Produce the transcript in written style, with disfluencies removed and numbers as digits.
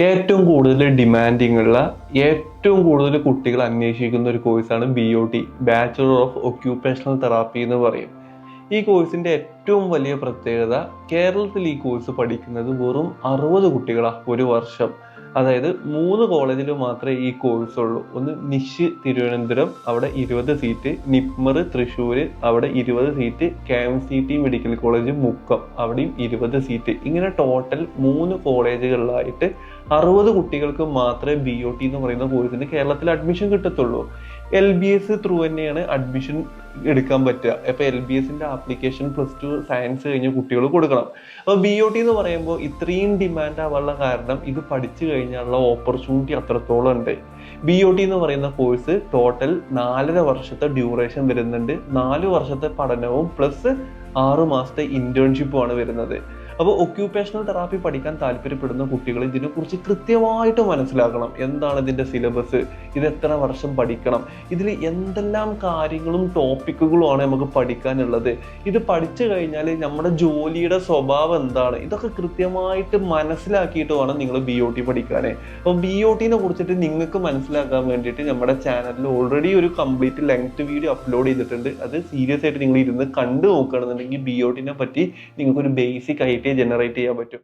ഏറ്റവും കൂടുതൽ ഡിമാൻഡിങ് ഉള്ള ഏറ്റവും കൂടുതൽ കുട്ടികൾ അന്വേഷിക്കുന്ന ഒരു കോഴ്സാണ് BOT, bachelor of occupational therapy എന്ന് പറയും. ഈ കോഴ്സിന്റെ ഏറ്റവും വലിയ പ്രത്യേകത, കേരളത്തിൽ ഈ കോഴ്സ് പഠിക്കുന്നത് വെറും 60 കുട്ടികളാണ് ഒരു വർഷം. അതായത് 3 കോളേജിൽ മാത്രമേ ഈ കോഴ്സ് ഉള്ളൂ. ഒന്ന് നിഷ് തിരുവനന്തപുരം, അവിടെ 20 സീറ്റ്, നിപ്മർ തൃശ്ശൂർ, അവിടെ 20 seat, KMCT medical college Mukkam, അവിടെയും 20 സീറ്റ്. ഇങ്ങനെ ടോട്ടൽ 3 കോളേജുകളിലായിട്ട് 60 കുട്ടികൾക്ക് മാത്രമേ BOT എന്ന് പറയുന്ന കോഴ്സിന് കേരളത്തിൽ അഡ്മിഷൻ കിട്ടത്തുള്ളൂ. LBS ത്രൂ തന്നെയാണ് അഡ്മിഷൻ എടുക്കാൻ പറ്റുക. അപ്പൊ LBSന്റെ ആപ്ലിക്കേഷൻ +2 സയൻസ് കഴിഞ്ഞ കുട്ടികൾ കൊടുക്കണം. അപ്പൊ BOT എന്ന് പറയുമ്പോൾ ഇത്രയും ഡിമാൻഡ് ആവാനുള്ള കാരണം, ഇത് പഠിച്ചു കഴിഞ്ഞാലുള്ള ഓപ്പർച്യൂണിറ്റി അത്രത്തോളം ഉണ്ട്. BOT എന്ന് പറയുന്ന കോഴ്സ് ടോട്ടൽ 4.5 വർഷത്തെ ഡ്യൂറേഷൻ വരുന്നുണ്ട്. 4 വർഷത്തെ പഠനവും പ്ലസ് 6 മാസത്തെ ഇന്റേൺഷിപ്പുമാണ് വരുന്നത്. അപ്പോൾ ഒക്യുപേഷണൽ തെറാപ്പി പഠിക്കാൻ താല്പര്യപ്പെടുന്ന കുട്ടികൾ ഇതിനെക്കുറിച്ച് കൃത്യമായിട്ട് മനസ്സിലാക്കണം. എന്താണ് ഇതിന്റെ സിലബസ്, ഇത് എത്ര വർഷം പഠിക്കണം, ഇതിൽ എന്തെല്ലാം കാര്യങ്ങളും ടോപ്പിക്കുകളുമാണ് നമുക്ക് പഠിക്കാനുള്ളത്, ഇത് പഠിച്ചു കഴിഞ്ഞാൽ നമ്മുടെ ജോലിയുടെ സ്വഭാവം എന്താണ്, ഇതൊക്കെ കൃത്യമായിട്ട് മനസ്സിലാക്കിയിട്ട് വേണം നിങ്ങൾ BOT പഠിക്കാനേ. അപ്പോൾ BOTനെ കുറിച്ചിട്ട് നിങ്ങൾക്ക് മനസ്സിലാക്കാൻ വേണ്ടിയിട്ട് നമ്മുടെ ചാനലിൽ ഓൾറെഡി ഒരു കംപ്ലീറ്റ് ലെങ്ത് വീഡിയോ അപ്ലോഡ് ചെയ്തിട്ടുണ്ട്. അത് സീരിയസ് ആയിട്ട് നിങ്ങൾ ഇരുന്ന് കണ്ടു നോക്കുകയാണെന്നുണ്ടെങ്കിൽ BOTനെ പറ്റി നിങ്ങൾക്ക് ഒരു ബേസിക് ഐഡിയ ജനറേറ്റ് ചെയ്യാൻ പറ്റും.